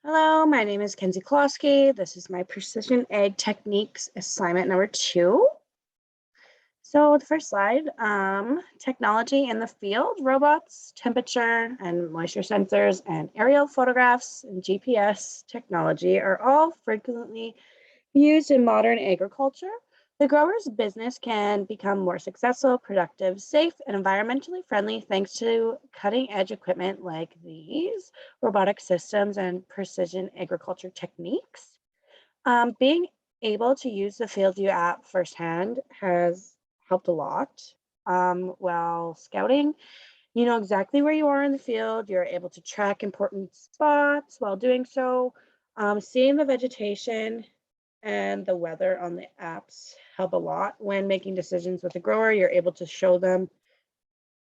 Hello, my name is Kenziek. This is my Precision Ag Techniques assignment number 2. So the first slide, technology in the field, robots, temperature and moisture sensors, and aerial photographs and GPS technology are all frequently used in modern agriculture. The grower's business can become more successful, productive, safe, and environmentally friendly thanks to cutting-edge equipment like these robotic systems and precision agriculture techniques. Being able to use the FieldView app firsthand has helped a lot. While scouting, you know exactly where you are in the field. You're able to track important spots while doing so. Seeing the vegetation and the weather on the apps help a lot when making decisions with the grower. You're able to show them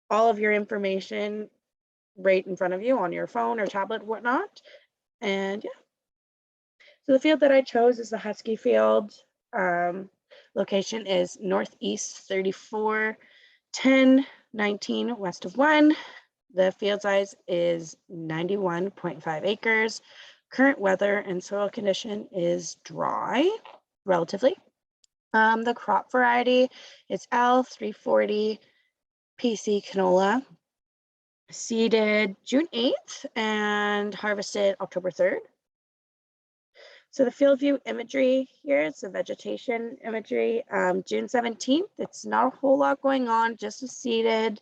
all of your information right in front of you on your phone or tablet, whatnot. And yeah, so the field that I chose is the Husky field. Location is northeast 34, 10, 19 west of 1. The field size is 91.5 acres. Current weather and soil condition is dry, relatively. The crop variety is L340 PC canola, seeded June 8th and harvested October 3rd. So the field view imagery here is the vegetation imagery. June 17th, it's not a whole lot going on, just seeded.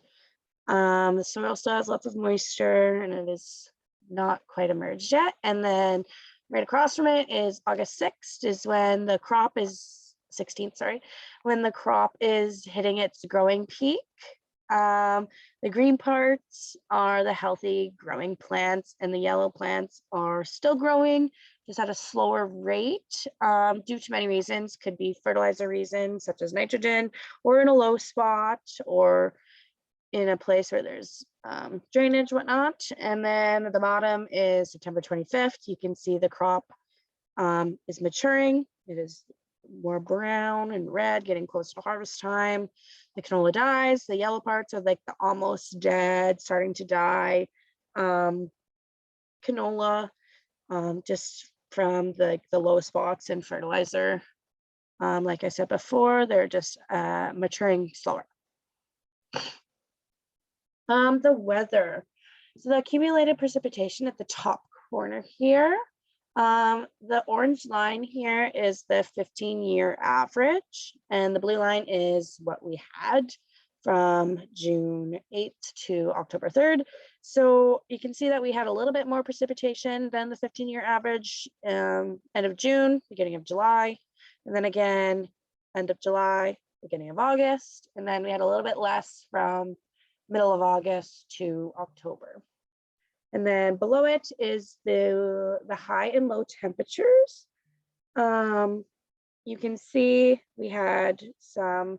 The soil still has lots of moisture and it is not quite emerged yet. And then right across from it is August 6th is when the crop is, 16th, sorry, when the crop is hitting its growing peak. The green parts are the healthy growing plants and the yellow plants are still growing, just at a slower rate due to many reasons. Could be fertilizer reasons such as nitrogen, or in a low spot, or in a place where there's drainage, whatnot. And then at the bottom is September 25th. You can see the crop is maturing. It is more brown and red, getting close to harvest time. The canola dies. The yellow parts are like the almost dead, starting to die. Canola, just from the low spots in fertilizer. Like I said before, they're just maturing slower. The weather. So the accumulated precipitation at the top corner here. The orange line here is the 15-year average, and the blue line is what we had from June 8th to October 3rd. So you can see that we had a little bit more precipitation than the 15-year average, end of June, beginning of July, and then again, end of July, beginning of August, and then we had a little bit less from middle of August to October. And then below it is the high and low temperatures. You can see we had the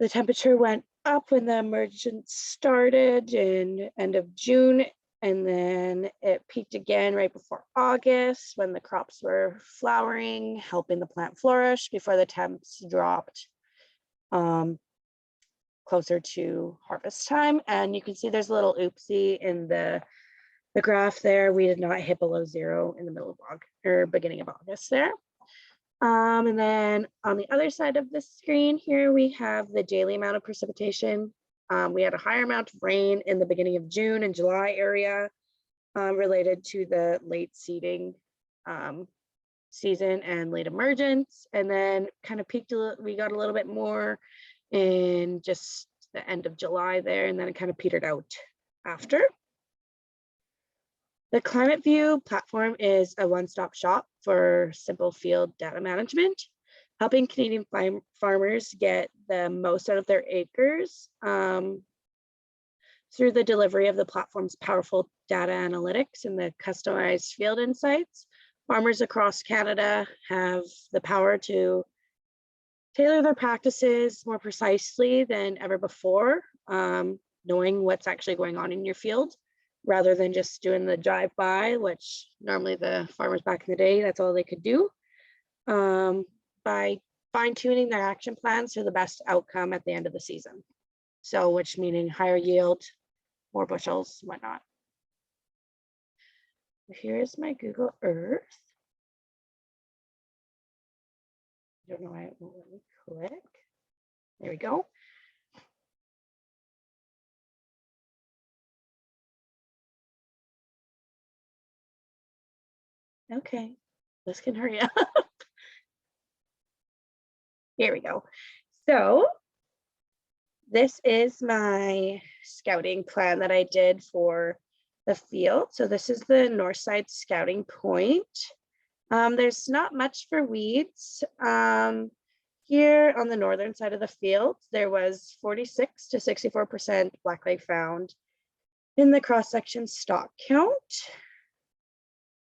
temperature went up when the emergence started in end of June, and then it peaked again right before August when the crops were flowering, helping the plant flourish before the temps dropped closer to harvest time. And you can see there's a little oopsie in the graph there. We did not hit below 0 in the middle of August or beginning of August there. And then on the other side of the screen here, we have the daily amount of precipitation. We had a higher amount of rain in the beginning of June and July area related to the late seeding season and late emergence, and then kind of peaked, we got a little bit more in just the end of July there, and then it kind of petered out after. The Climate View platform is a one-stop shop for simple field data management, helping Canadian farmers get the most out of their acres through the delivery of the platform's powerful data analytics and the customized field insights. Farmers across Canada have the power to tailor their practices more precisely than ever before, knowing what's actually going on in your field, rather than just doing the drive-by, which normally the farmers back in the day, that's all they could do, by fine-tuning their action plans for the best outcome at the end of the season. So, which meaning higher yield, more bushels, whatnot. Here is my Google Earth. I don't know why it won't let me click. There we go. Okay, this can hurry up. Here we go. So this is my scouting plan that I did for the field. So this is the north side scouting point. There's not much for weeds. Here on the northern side of the field, there was 46 to 64% blackleg found in the cross-section stock count.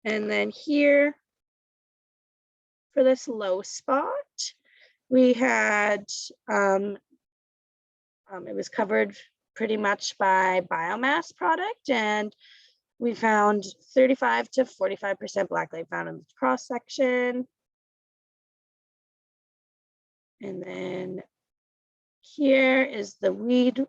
And then here, for this low spot, we had, it was covered pretty much by biomass product, and we found 35 to 45% blackleg found in the cross-section. And then here is the weed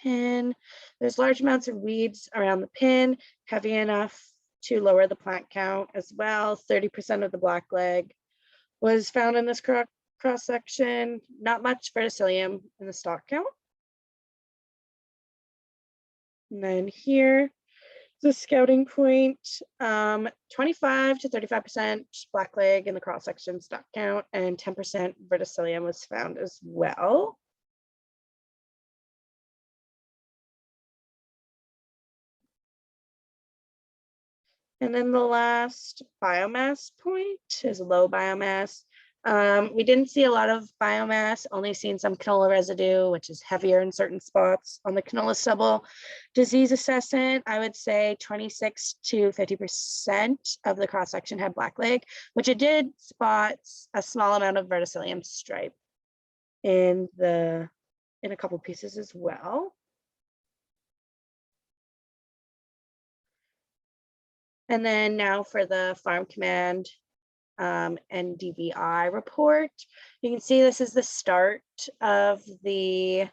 pin. There's large amounts of weeds around the pin, heavy enough to lower the plant count as well. 30% of the blackleg was found in this cross section. Not much verticillium in the stock count. And then here, the scouting point, 25 to 35% blackleg in the cross section stock count, and 10% verticillium was found as well. And then the last biomass point is low biomass. We didn't see a lot of biomass, only seen some canola residue, which is heavier in certain spots. On the canola stubble disease assessment, I would say 26 to 50% of the cross section had blackleg, which it did spot a small amount of verticillium stripe in a couple pieces as well. And then now for the Farm Command NDVI report. You can see this is the start of the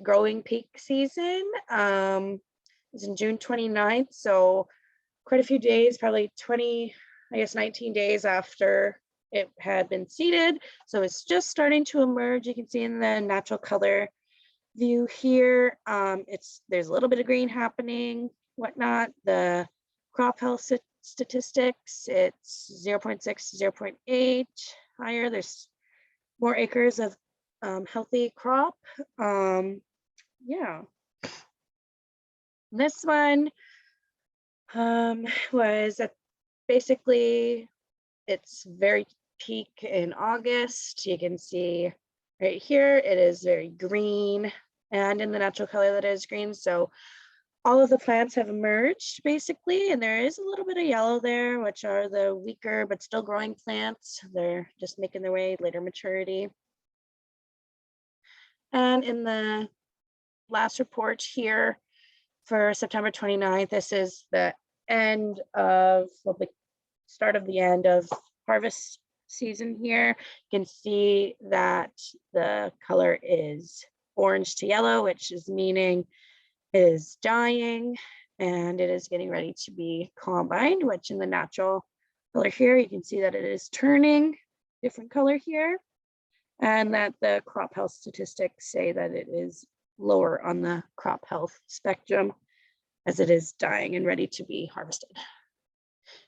growing peak season. It's in June 29th, so quite a few days, probably 19 days after it had been seeded. So it's just starting to emerge. You can see in the natural color view here, there's a little bit of green happening, whatnot. The crop health statistics, it's 0.6 to 0.8 higher. There's more acres of healthy crop. Yeah. This one was basically, it's very peak in August. You can see right here, it is very green, and in the natural color that is green. So all of the plants have emerged basically, and there is a little bit of yellow there, which are the weaker but still growing plants. They're just making their way later maturity. And in the last report here for September 29th, this is the end of, well, the start of the end of harvest season here. You can see that the color is orange to yellow, which is meaning it is dying and it is getting ready to be combined, which in the natural color here, you can see that it is turning different color here, and that the crop health statistics say that it is lower on the crop health spectrum as it is dying and ready to be harvested.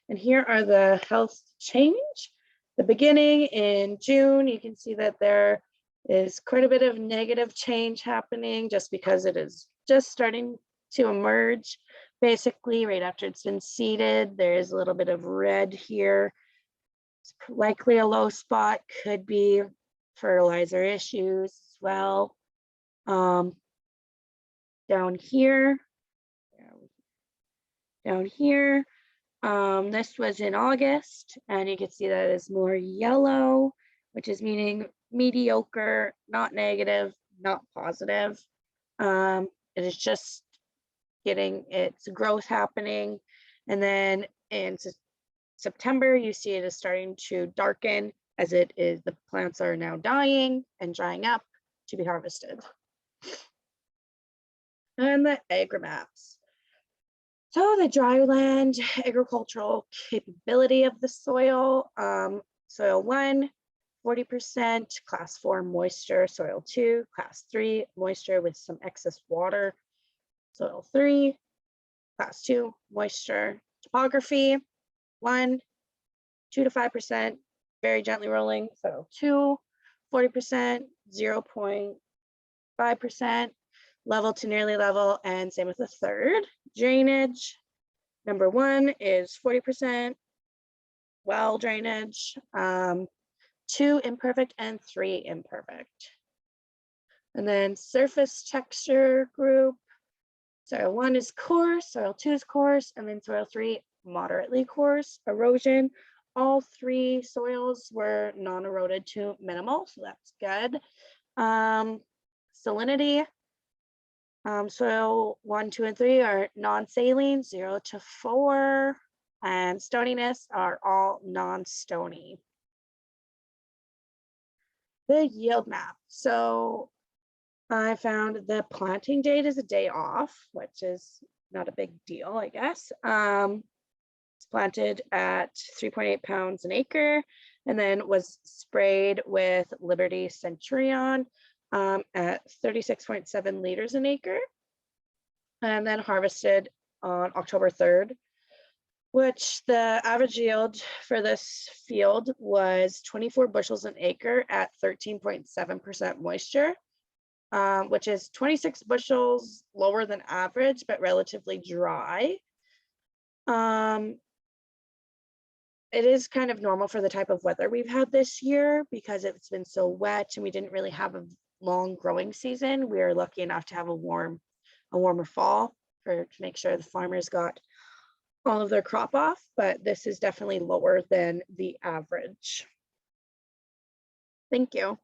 And here are the health change. The beginning in June, you can see that there is quite a bit of negative change happening just because it is just starting to emerge. Basically, right after it's been seeded, there is a little bit of red here. It's likely a low spot, could be fertilizer issues as well. Down here, this was in August, and you can see that it's more yellow, which is meaning mediocre, not negative, not positive. It is just getting its growth happening. And then in September, you see it is starting to darken as it is, the plants are now dying and drying up to be harvested. And the agromaps. So the dryland agricultural capability of the soil, soil 1, 40%, class 4 moisture, soil 2, class 3 moisture with some excess water, soil 3, class 2 moisture. Topography 1, 2 to 5%, very gently rolling, soil 2, 40%, 0.5%, level to nearly level, and same with the third. Drainage, number 1 is 40%, well drainage, 2 imperfect and 3 imperfect. And then surface texture group, soil 1 is coarse, soil 2 is coarse, and then soil 3 moderately coarse. Erosion, all 3 soils were non-eroded to minimal, so that's good. Salinity, soil 1, 2, and 3 are non-saline, 0 to 4, and stoniness are all non-stony. The yield map. So I found the planting date is a day off, which is not a big deal, I guess. It's planted at 3.8 pounds an acre, and then was sprayed with Liberty Centurion at 36.7 liters an acre, and then harvested on October 3rd, which the average yield for this field was 24 bushels an acre at 13.7% moisture, which is 26 bushels lower than average, but relatively dry. It is kind of normal for the type of weather we've had this year because it's been so wet and we didn't really have a long growing season. We were lucky enough to have a warmer fall to make sure the farmers got all of their crop off, but this is definitely lower than the average. Thank you.